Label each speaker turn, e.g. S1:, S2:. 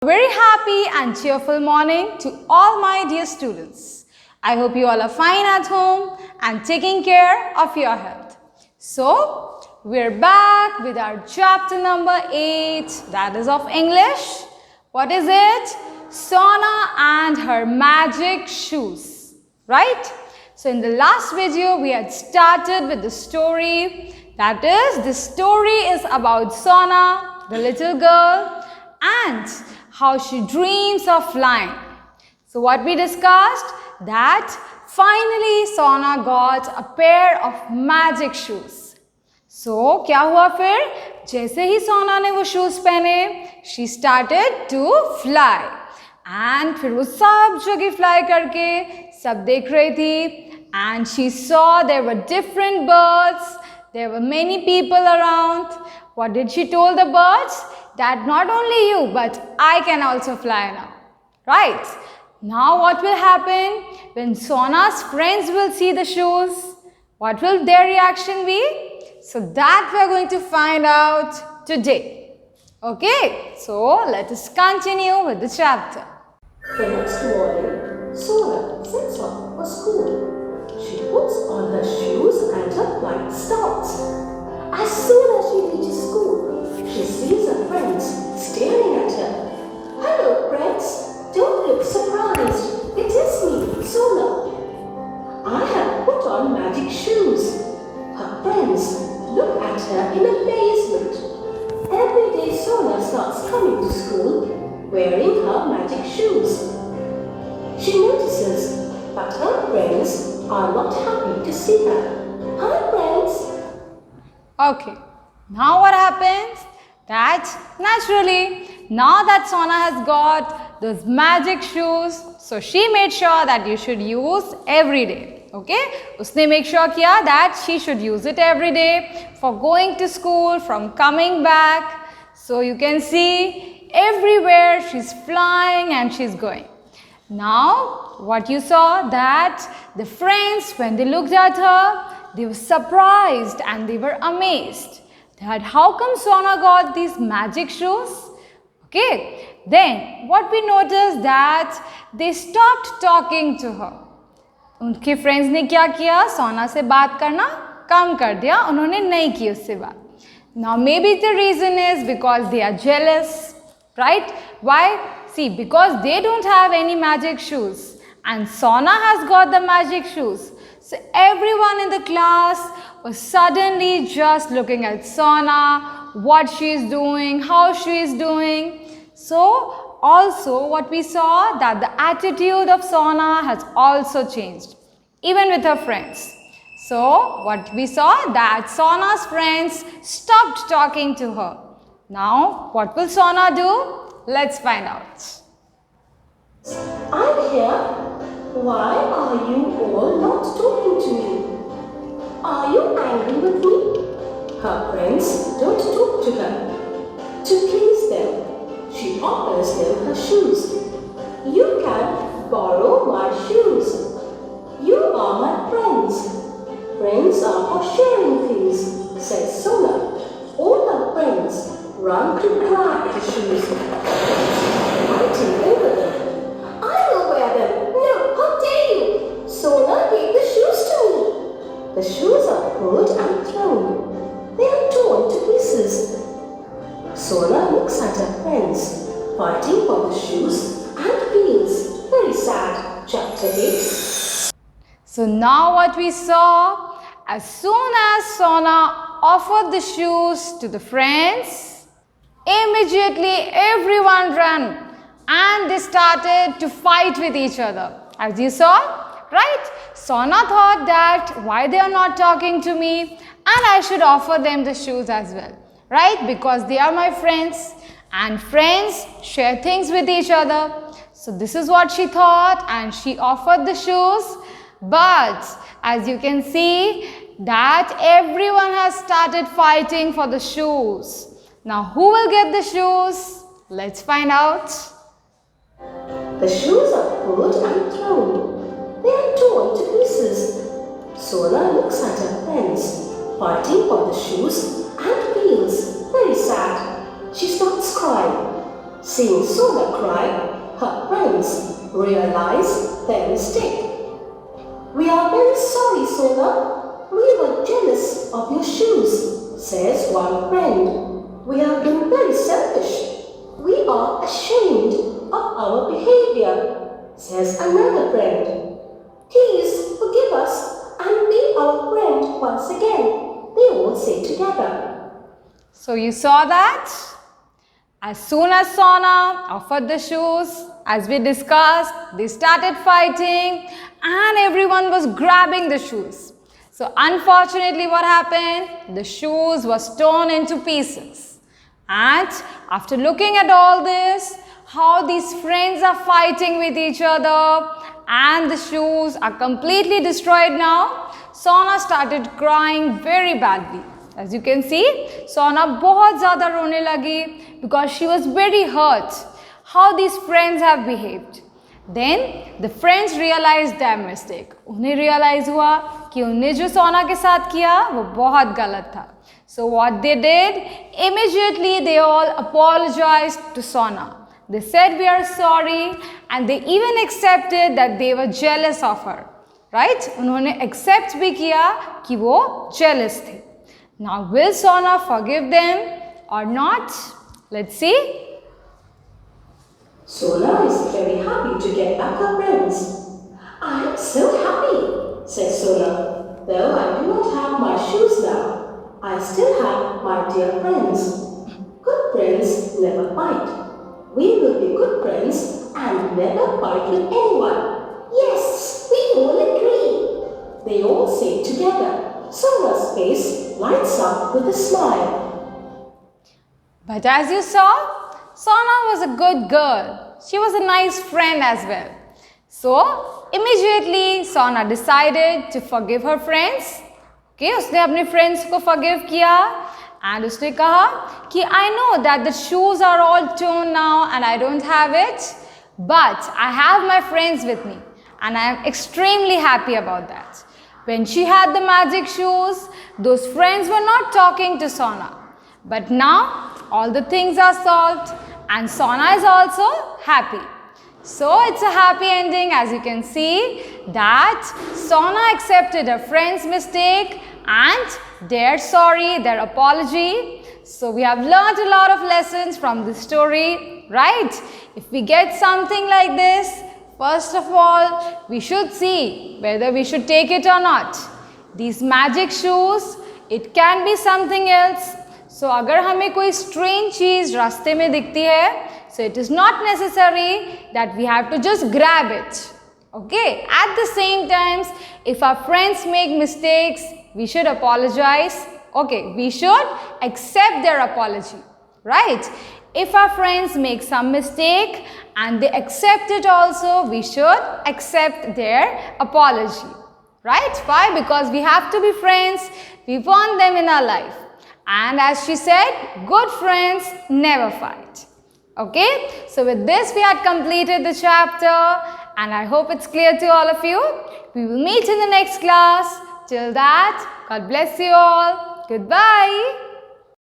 S1: Very happy and cheerful morning to all my dear students. I hope you all are fine at home and taking care of your health. So, we're back with our chapter number 8, that is of English. What is it? Sona and her magic shoes, right? So, in the last video, we had started with the story. That is, the story is about Sona, the little girl, and how she dreams of flying. So what we discussed, that finally Sona got a pair of magic shoes. So क्या हुआ फिर? जैसे ही सोना ने वो shoes पहने, she started to fly. And फिर वो सब जगह fly करके सब देख रही थी. And she saw there were different birds. There were many people around. What did she told the birds? That not only you, but I can also fly now. Right? Now what will happen? When Sona's friends will see the shoes, what will their reaction be? So that we are going to find out today. Okay? So let us continue with the chapter.
S2: The next morning, Sona sets off for school. She puts on her shoes and her flight starts. As soon as she reaches school, she sees her friends staring at her. Hello, friends. Don't look surprised. It is me, Sona. I have put on magic shoes. Her friends look at her in amazement. Every day Sona starts coming to school wearing her magic shoes. She notices that her friends are not happy to see her. Hi, friends.
S1: Okay. Now what happens? That naturally, now that Sona has got those magic shoes, so she made sure that you should use every day. Okay? Usne make sure kiya that she should use it every day for going to school, from coming back. So you can see everywhere she's flying and she's going. Now what you saw, that the friends, when they looked at her, they were surprised and they were amazed that how come Sona got these magic shoes? Okay, then what we noticed, that they stopped talking to her. उनके friends ने क्या किया? सोना से बात करना कम कर दिया, उन्होंने नहीं की उससे बात. Now maybe the reason is because they are jealous, right? Why? See, because they don't have any magic shoes and Sona has got the magic shoes. So everyone in the class was suddenly just looking at Sona, what she is doing, how she is doing. So also what we saw, that the attitude of Sona has also changed, even with her friends. So what we saw, that Sona's friends stopped talking to her. Now what will Sona do? Let's find out.
S2: I'm here. Why are you all not talking to me? Are you angry with me? Her friends don't talk to her. To please them, she offers them her shoes. You can borrow my shoes. You are my friends. Friends are for sharing things, says Sona. All her friends run to grab the shoes, fighting over them. I will wear them. No, how dare you? Sona gave the shoes to me. The shoes are pulled and thrown. They are torn to pieces. Sona looks at her friends, fighting for the shoes, and feels very sad. Chapter 8.
S1: So now what we saw, as soon as Sona offered the shoes to the friends, immediately everyone ran and they started to fight with each other. As you saw, right? Sona thought that why they are not talking to me and I should offer them the shoes as well. Right? Because they are my friends and friends share things with each other. So this is what she thought and she offered the shoes. But as you can see, that everyone has started fighting for the shoes. Now who will get the shoes? Let's find out.
S2: The shoes are pulled and thrown. They are torn to pieces. Sona looks at her friends, fighting for the shoes, and feels very sad. She starts crying. Seeing Sona cry, her friends realize their mistake. We are very sorry, Sona. We were jealous of your shoes, says one friend. We have been very selfish. We are ashamed of our behavior, says another friend. Please forgive us and be our friend once again, they all say together.
S1: So you saw that? As soon as Sona offered the shoes, as we discussed, they started fighting and everyone was grabbing the shoes. So unfortunately what happened? The shoes was torn into pieces. And after looking at all this, how these friends are fighting with each other and the shoes are completely destroyed now, Sona started crying very badly. As you can see, Sona बहुत ज़्यादा रोने लगी because she was very hurt how these friends have behaved. Then the friends realized their mistake. उन्हें realize हुआ कि उन्हें जो Sona के साथ किया वो बहुत गलत था. So what they did? Immediately they all apologized to Sona. They said we are sorry and they even accepted that they were jealous of her. Right? उन्होंने accept भी किया कि वो jealous थे. Now will Sona forgive them or not? Let's see.
S2: Sona is very happy to get back her friends. I am so happy, says Sona. Though I do not have my shoes now, I still have my dear friends. Good friends never fight. We will be good friends and never fight with anyone. Yes, we all agree. They all say together. Sona's face lights up with a smile.
S1: But as you saw, Sona was a good girl. She was a nice friend as well. So immediately Sona decided to forgive her friends. Okay, उसने अपने friends को forgive किया and उसने कहा कि I know that the shoes are all torn now and I don't have it, but I have my friends with me and I am extremely happy about that. When she had the magic shoes, those friends were not talking to Sona. But now, all the things are solved and Sona is also happy. So, it's a happy ending as you can see that Sona accepted her friend's mistake and their sorry, their apology. So, we have learned a lot of lessons from this story, right? If we get something like this, first of all, we should see whether we should take it or not. These magic shoes, it can be something else. So, अगर हमें कोई strange चीज़ रास्ते में दिखती है, so it is not necessary that we have to just grab it. Okay? At the same time, if our friends make mistakes, we should apologize. Okay, we should accept their apology. Right? If our friends make some mistake and they accept it also, we should accept their apology. Right? Why? Because we have to be friends. We want them in our life. And as she said, good friends never fight. Okay? So with this, we had completed the chapter and I hope it's clear to all of you. We will meet in the next class. Till that, God bless you all. Goodbye.